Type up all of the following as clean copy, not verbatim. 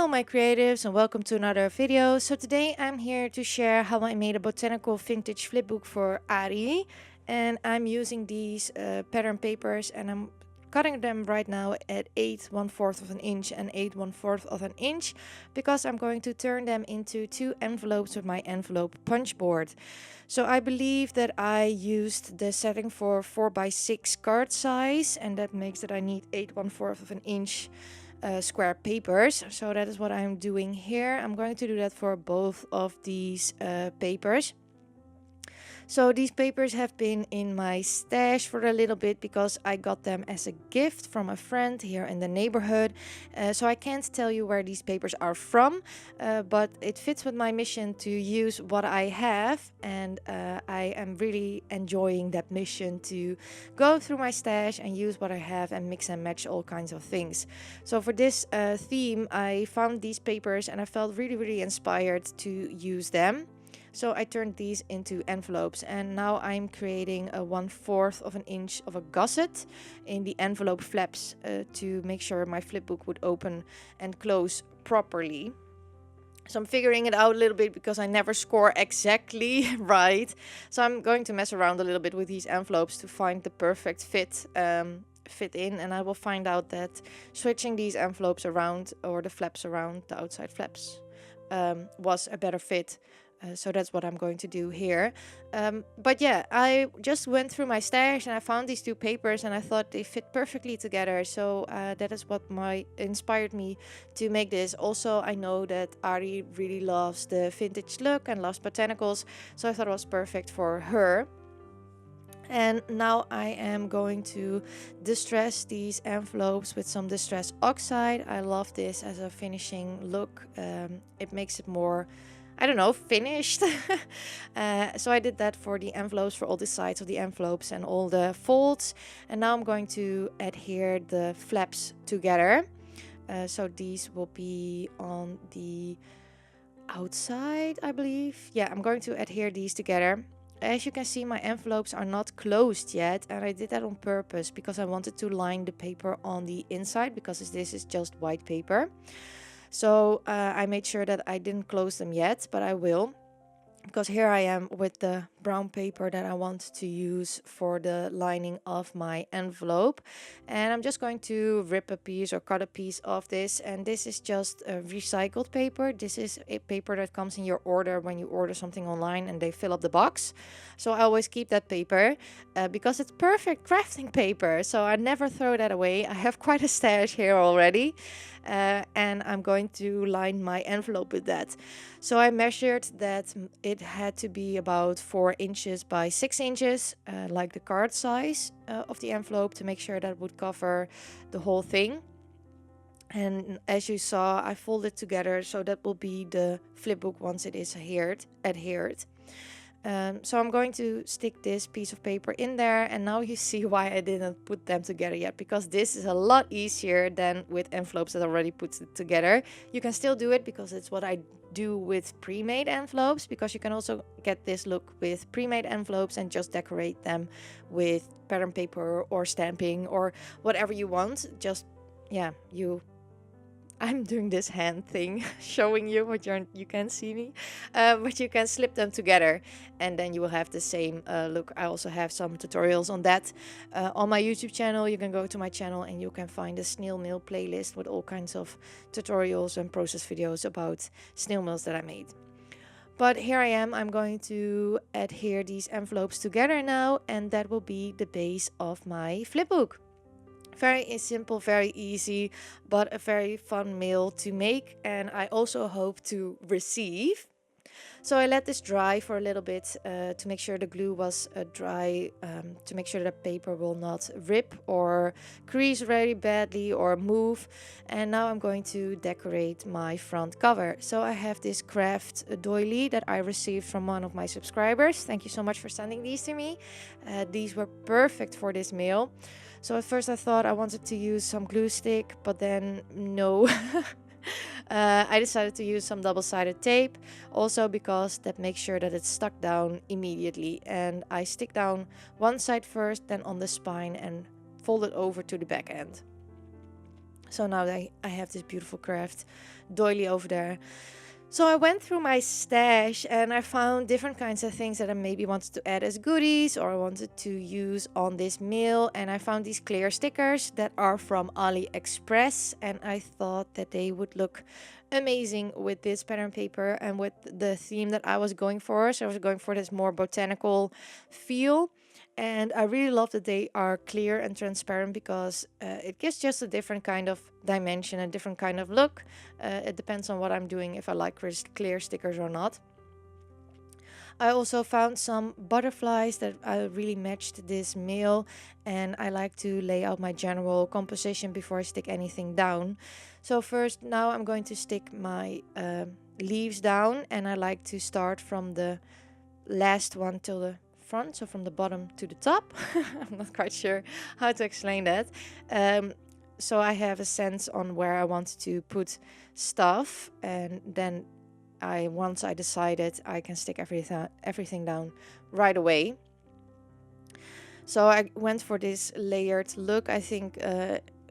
Hello my creatives and welcome to another video. So today I'm here to share how I made a botanical vintage flipbook for Ari, and I'm using these pattern papers and I'm cutting them right now at 8 1/4 of an inch and 8 1/4 of an inch because I'm going to turn them into 2 envelopes with my envelope punch board. So I believe that I used the setting for 4x6 card size, and that makes that I need 8 1/4 of an inch square papers. So that is what I'm doing here. I'm going to do that for both of these papers. So these papers have been in my stash for a little bit because I got them as a gift from a friend here in the neighborhood. So I can't tell you where these papers are from, but it fits with my mission to use what I have, and I am really enjoying that mission to go through my stash and use what I have and mix and match all kinds of things. So for this theme, I found these papers and I felt really inspired to use them. So I turned these into envelopes, and now I'm creating a 1/4 of an inch of a gusset in the envelope flaps to make sure my flipbook would open and close properly. So I'm figuring it out a little bit because I never score exactly right. So I'm going to mess around a little bit with these envelopes to find the perfect fit in, and I will find out that switching these envelopes around, or the flaps around, the outside flaps, was a better fit. So that's what I'm going to do here. But yeah, I just went through my stash and I found these two papers and I thought they fit perfectly together. So that is what inspired me to make this. Also, I know that Ari really loves the vintage look and loves botanicals, so I thought it was perfect for her. And now I am going to distress these envelopes with some distress oxide. I love this as a finishing look. It makes it more, I don't know, finished. So I did that for the envelopes, for all the sides of the envelopes and all the folds. And now I'm going to adhere the flaps together. So these will be on the outside, I believe. Yeah, I'm going to adhere these together. As you can see, my envelopes are not closed yet, and I did that on purpose because I wanted to line the paper on the inside, because this is just white paper. So I made sure that I didn't close them yet, but I will, because here I am with the brown paper that I want to use for the lining of my envelope. And I'm just going to rip a piece or cut a piece of this, and this is just a recycled paper. This is a paper that comes in your order when you order something online and they fill up the box. So I always keep that paper because it's perfect crafting paper, so I never throw that away. I have quite a stash here already. And I'm going to line my envelope with that. So I measured that it had to be about 4 inches by 6 inches, like the card size of the envelope, to make sure that would cover the whole thing. And as you saw, I folded together, so that will be the flipbook once it is adhered. So I'm going to stick this piece of paper in there, and now you see why I didn't put them together yet, because this is a lot easier than with envelopes that already put it together. You can still do it because it's what I do with pre-made envelopes, because you can also get this look with pre-made envelopes and just decorate them with pattern paper or stamping or whatever you want. Just, yeah, I'm doing this hand thing, showing you what you can see me, but you can slip them together and then you will have the same look. I also have some tutorials on that on my YouTube channel. You can go to my channel and you can find a snail mail playlist with all kinds of tutorials and process videos about snail mails that I made. But here I am, I'm going to adhere these envelopes together now, and that will be the base of my flipbook. Very simple, very easy, but a very fun mail to make, and I also hope to receive. So I let this dry for a little bit to make sure the glue was dry, to make sure the paper will not rip or crease very badly or move. And now I'm going to decorate my front cover. So I have this craft doily that I received from one of my subscribers. Thank you so much for sending these to me. These were perfect for this mail. So at first I thought I wanted to use some glue stick, but then no. I decided to use some double-sided tape, also because that makes sure that it's stuck down immediately. And I stick down one side first, then on the spine, and fold it over to the back end. So now I have this beautiful craft doily over there. So I went through my stash and I found different kinds of things that I maybe wanted to add as goodies or I wanted to use on this meal. And I found these clear stickers that are from AliExpress, and I thought that they would look amazing with this pattern paper and with the theme that I was going for. So I was going for this more botanical feel. And I really love that they are clear and transparent because it gives just a different kind of dimension, a different kind of look. It depends on what I'm doing, if I like clear stickers or not. I also found some butterflies that really matched this meal, and I like to lay out my general composition before I stick anything down. So first, now I'm going to stick my leaves down, and I like to start from the last one till the front, so from the bottom to the top. I'm not quite sure how to explain that. So I have a sense on where I want to put stuff, and then once I decided, I can stick everything down right away. So I went for this layered look. I think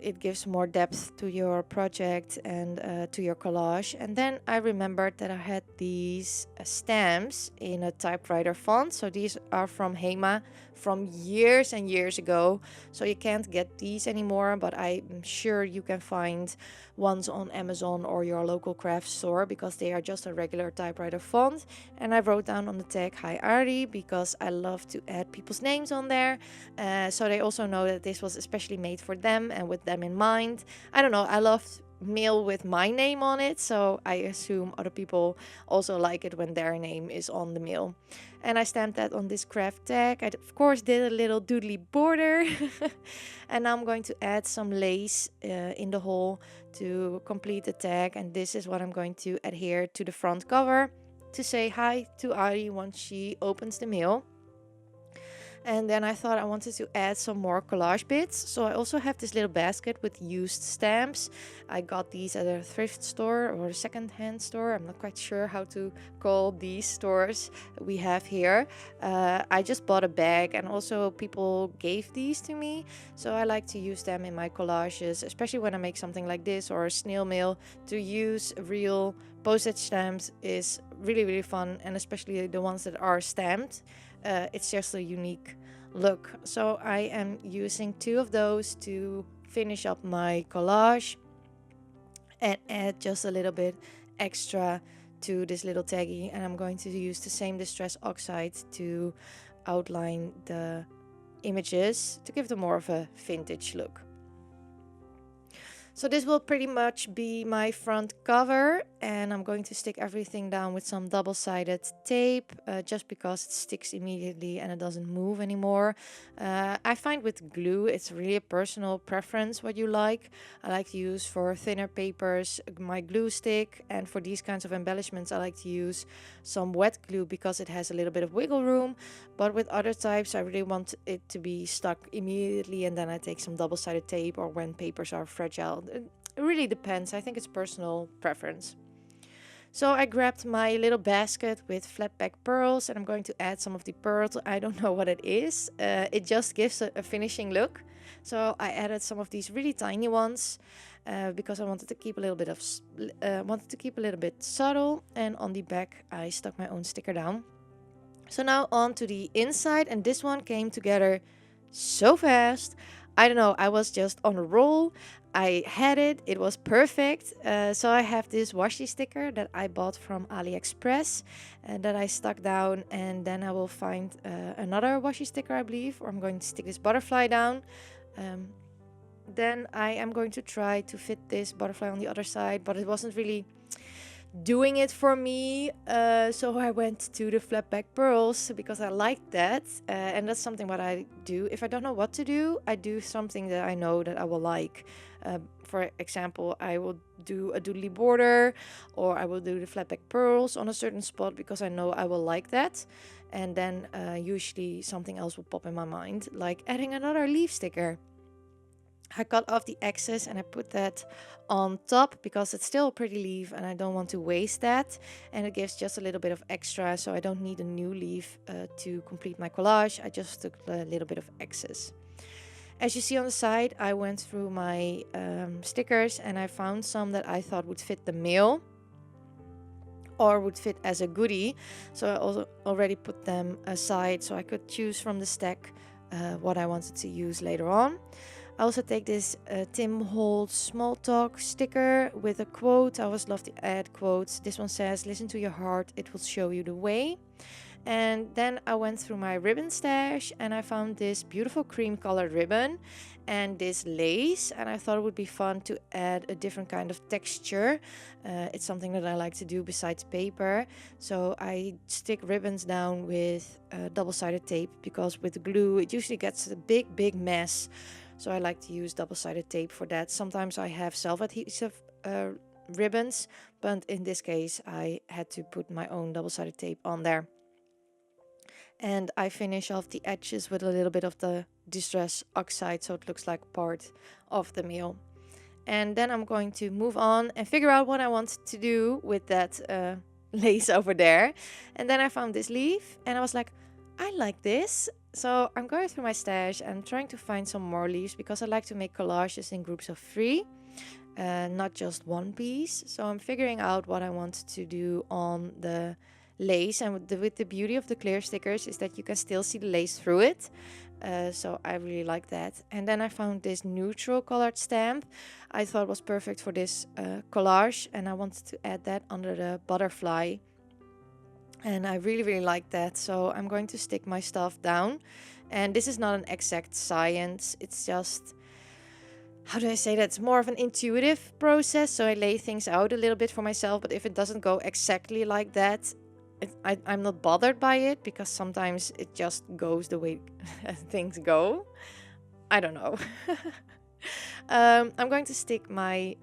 it gives more depth to your project and to your collage. And then I remembered that I had these stamps in a typewriter font. So these are from Hema from years and years ago. So you can't get these anymore, but I'm sure you can find ones on Amazon or your local craft store because they are just a regular typewriter font. And I wrote down on the tag, "Hi Ari," because I love to add people's names on there. So they also know that this was especially made for them and with them in mind. I don't know, I loved mail with my name on it, so I assume other people also like it when their name is on the mail. And I stamped that on this craft tag. I of course did a little doodly border. And now I'm going to add some lace in the hole to complete the tag, and this is what I'm going to adhere to the front cover to say hi to Ari once she opens the mail. And then I thought I wanted to add some more collage bits. So I also have this little basket with used stamps. I got these at a thrift store or a second-hand store. I'm not quite sure how to call these stores we have here. I just bought a bag, and also people gave these to me. So I like to use them in my collages, especially when I make something like this or a snail mail. To use real postage stamps is really, really fun, and especially the ones that are stamped. It's just a unique look. So I am using 2 of those to finish up my collage and add just a little bit extra to this little taggy. And I'm going to use the same Distress Oxide to outline the images to give them more of a vintage look. So this will pretty much be my front cover, and I'm going to stick everything down with some double-sided tape just because it sticks immediately and it doesn't move anymore. I find with glue it's really a personal preference what you like. I like to use for thinner papers my glue stick, and for these kinds of embellishments I like to use some wet glue because it has a little bit of wiggle room. But with other types I really want it to be stuck immediately, and then I take some double-sided tape, or when papers are fragile. It really depends. I think it's personal preference. So I grabbed my little basket with flat back pearls, and I'm going to add some of the pearls. I don't know what it is. It just gives a finishing look. So I added some of these really tiny ones because I wanted to keep a little bit subtle. And on the back I stuck my own sticker down. So now on to the inside, and this one came together so fast. I don't know, I was just on a roll. I had it, it was perfect. So I have this washi sticker that I bought from AliExpress and that I stuck down, and then I will find another washi sticker, I believe, or I'm going to stick this butterfly down. Then I am going to try to fit this butterfly on the other side, but it wasn't really doing it for me, so I went to the flat back pearls because I liked that, and that's something what I do. If I don't know what to do, I do something that I know that I will like. For example, I will do a doodly border, or I will do the flat back pearls on a certain spot because I know I will like that, and then usually something else will pop in my mind, like adding another leaf sticker. I cut off the excess and I put that on top because it's still a pretty leaf and I don't want to waste that, and it gives just a little bit of extra, so I don't need a new leaf to complete my collage. I just took a little bit of excess. As you see on the side, I went through my stickers and I found some that I thought would fit the mail or would fit as a goodie. So I also already put them aside so I could choose from the stack what I wanted to use later on. I also take this Tim Holtz small talk sticker with a quote. I always love to add quotes. This one says, "Listen to your heart, it will show you the way." And then I went through my ribbon stash and I found this beautiful cream colored ribbon and this lace, and I thought it would be fun to add a different kind of texture. It's something that I like to do besides paper, so I stick ribbons down with double-sided tape, because with glue it usually gets a big mess, so I like to use double-sided tape for that. Sometimes I have self-adhesive ribbons, but in this case I had to put my own double-sided tape on there. And I finish off the edges with a little bit of the Distress Oxide, so it looks like part of the mail. And then I'm going to move on and figure out what I want to do with that lace over there. And then I found this leaf and I was like, I like this. So I'm going through my stash and I'm trying to find some more leaves, because I like to make collages in groups of 3, not just one piece. So I'm figuring out what I want to do on the lace, and with the beauty of the clear stickers is that you can still see the lace through it, so I really like that. And then I found this neutral colored stamp I thought was perfect for this collage, and I wanted to add that under the butterfly, and I really like that. So I'm going to stick my stuff down, and this is not an exact science, it's just, how do I say that? It's more of an intuitive process, so I lay things out a little bit for myself, but if it doesn't go exactly like that, I'm not bothered by it, because sometimes it just goes the way things go. I don't know. I'm going to stick my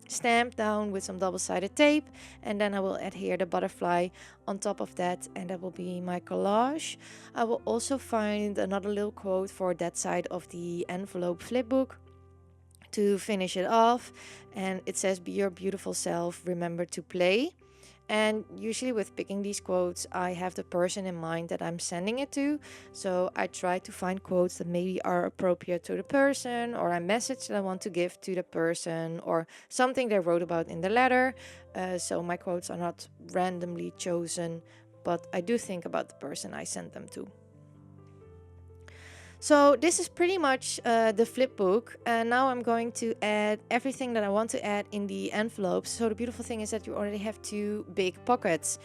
stamp down with some double-sided tape, and then I will adhere the butterfly on top of that, and that will be my collage. I will also find another little quote for that side of the envelope flipbook to finish it off, and it says, "Be your beautiful self, remember to play." And usually with picking these quotes, I have the person in mind that I'm sending it to. So I try to find quotes that maybe are appropriate to the person, or a message that I want to give to the person, or something they wrote about in the letter. So my quotes are not randomly chosen, but I do think about the person I sent them to. So this is pretty much the flipbook, and now I'm going to add everything that I want to add in the envelopes. So the beautiful thing is that you already have 2 big pockets.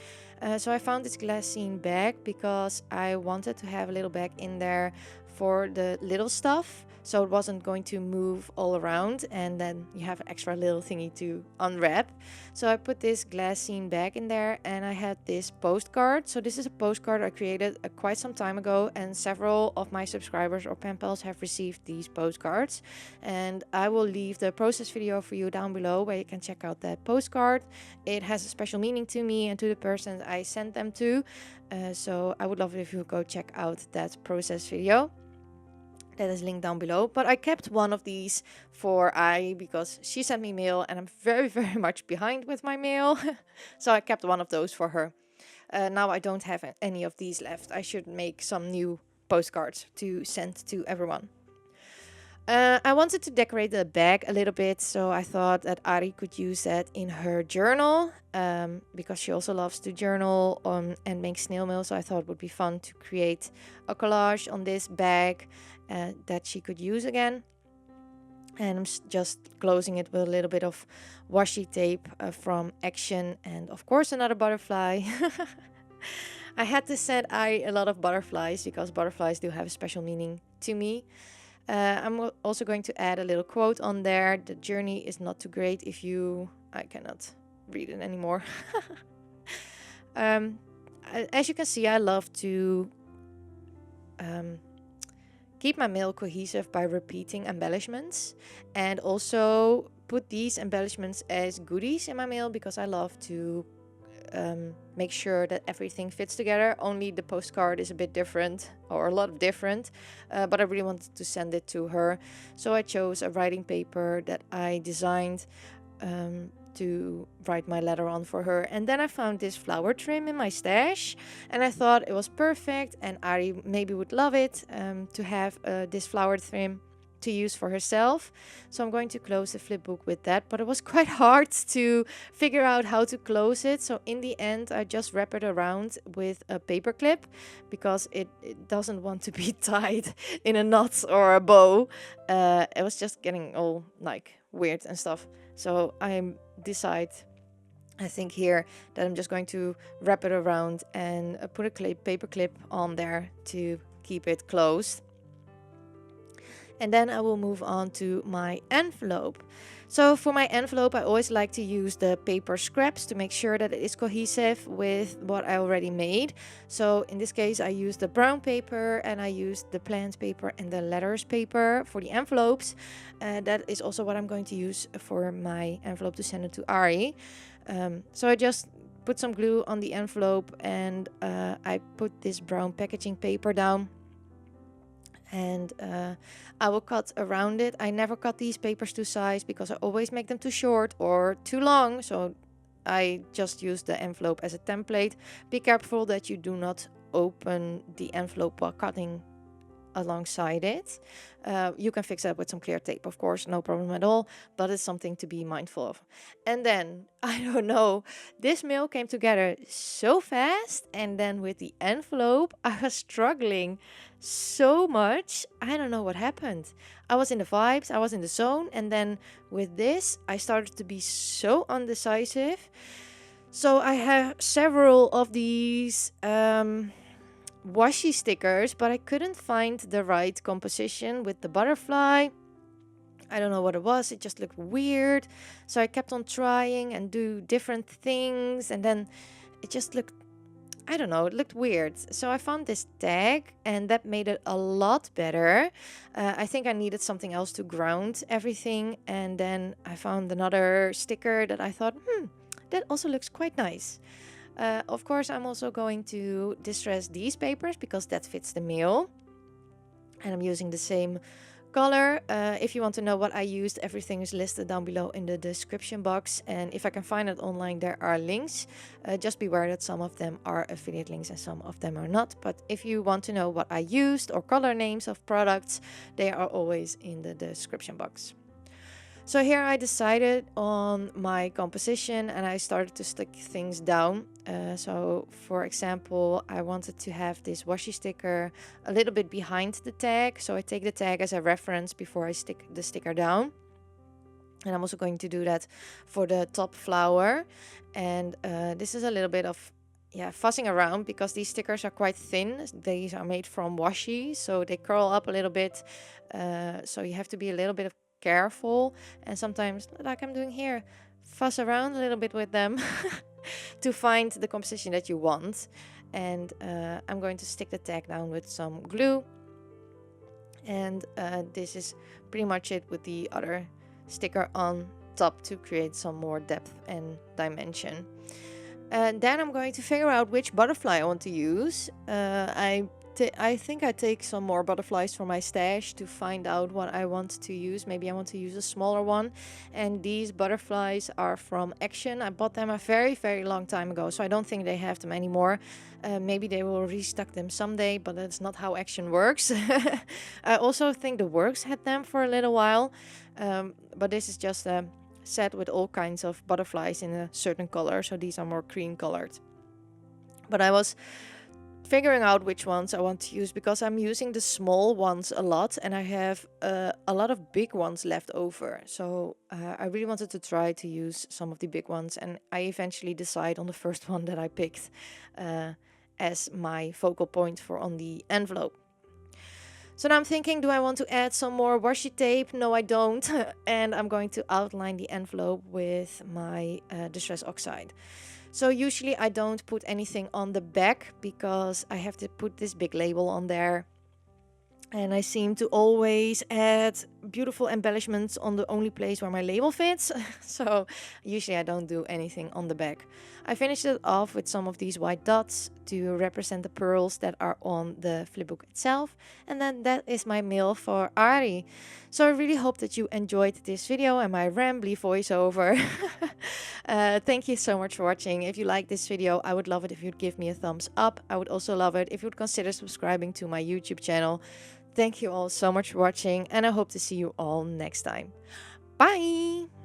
So I found this glassine bag because I wanted to have a little bag in there for the little stuff, so it wasn't going to move all around and then you have an extra little thingy to unwrap. So I put this glassine bag in there, and I had this postcard. So this is a postcard I created quite some time ago, and several of my subscribers or pen pals have received these postcards, and I will leave the process video for you down below where you can check out that postcard. It has a special meaning to me and to the person I sent them to, so I would love it if you would go check out that process video. That is linked down below. But I kept one of these for Ari because she sent me mail and I'm very much behind with my mail. So I kept one of those for her. Now I don't have any of these left. I should make some new postcards to send to everyone. I wanted to decorate the bag a little bit, so I thought that Ari could use that in her journal, because she also loves to journal and make snail mail, so I thought it would be fun to create a collage on this bag that she could use again. And I'm just closing it with a little bit of washi tape from Action, and of course another butterfly. I had to send Ari a lot of butterflies because butterflies do have a special meaning to me. I'm also going to add a little quote on there. The journey is not too great if you... I cannot read it anymore. As you can see, I love to keep my mail cohesive by repeating embellishments, and also put these embellishments as goodies in my mail because I love to make sure that everything fits together. Only the postcard is a bit different, or a lot different, but I really wanted to send it to her, so I chose a writing paper that I designed to write my letter on for her. And then I found this flower trim in my stash, and I thought it was perfect, and Ari maybe would love it, to have this flower trim to use for herself. So I'm going to close the flip book with that, but it was quite hard to figure out how to close it. So in the end, I just wrap it around with a paper clip, because it doesn't want to be tied in a knot or a bow. It was just getting all like weird and stuff. So I think here that I'm just going to wrap it around and put a paper clip on there to keep it closed. And then I will move on to my envelope. So for my envelope, I always like to use the paper scraps to make sure that it is cohesive with what I already made. So in this case, I used the brown paper, and I used the plant paper and the letters paper for the envelopes. That is also what I'm going to use for my envelope to send it to Ari. So I just put some glue on the envelope, and I put this brown packaging paper down. And I will cut around it. I never cut these papers to size because I always make them too short or too long. So I just use the envelope as a template. Be careful that you do not open the envelope while cutting alongside it. You can fix that with some clear tape, of course, no problem at all, but it's something to be mindful of. And then, I don't know, this mail came together so fast, and then with the envelope, I was struggling so much. I don't know what happened. I was in the vibes, I was in the zone, and then with this, I started to be so undecisive. So I have several of these washi stickers, but I couldn't find the right composition with the butterfly. I don't know what it was, it just looked weird. So I kept on trying and do different things, and then it just looked, I don't know, it looked weird. So I found this tag, and that made it a lot better. I think I needed something else to ground everything, and then I found another sticker that I thought, that also looks quite nice. Of course, I'm also going to distress these papers because that fits the mail. And I'm using the same color. If you want to know what I used, everything is listed down below in the description box. And if I can find it online, there are links. Just beware that some of them are affiliate links and some of them are not. But if you want to know what I used or color names of products, they are always in the description box. So here I decided on my composition, and I started to stick things down. So for example, I wanted to have this washi sticker a little bit behind the tag. So I take the tag as a reference before I stick the sticker down. And I'm also going to do that for the top flower. And this is a little bit of fussing around because these stickers are quite thin. These are made from washi, so they curl up a little bit. So you have to be a little bit careful, and sometimes, like I'm doing here, fuss around a little bit with them to find the composition that you want. And I'm going to stick the tag down with some glue, and this is pretty much it with the other sticker on top to create some more depth and dimension. And then I'm going to figure out which butterfly I want to use. I think I take some more butterflies from my stash to find out what I want to use. Maybe I want to use a smaller one. And these butterflies are from Action. I bought them a very, very long time ago, so I don't think they have them anymore. Maybe they will restock them someday, but that's not how Action works. I also think the Works had them for a little while. But this is just a set with all kinds of butterflies in a certain color. So these are more cream colored. But I was figuring out which ones I want to use because I'm using the small ones a lot, and I have a lot of big ones left over. So I really wanted to try to use some of the big ones, and I eventually decide on the first one that I picked as my focal point for on the envelope. So now I'm thinking, do I want to add some more washi tape? No, I don't. And I'm going to outline the envelope with my Distress Oxide. So usually I don't put anything on the back because I have to put this big label on there. And I seem to always add beautiful embellishments on the only place where my label fits. So usually I don't do anything on the back. I finished it off with some of these white dots to represent the pearls that are on the flipbook itself. And then that is my mail for Ari. So I really hope that you enjoyed this video and my rambly voiceover. Thank you so much for watching. If you like this video, I would love it if you'd give me a thumbs up. I would also love it if you'd consider subscribing to my YouTube channel. Thank you all so much for watching, and I hope to see you all next time. Bye!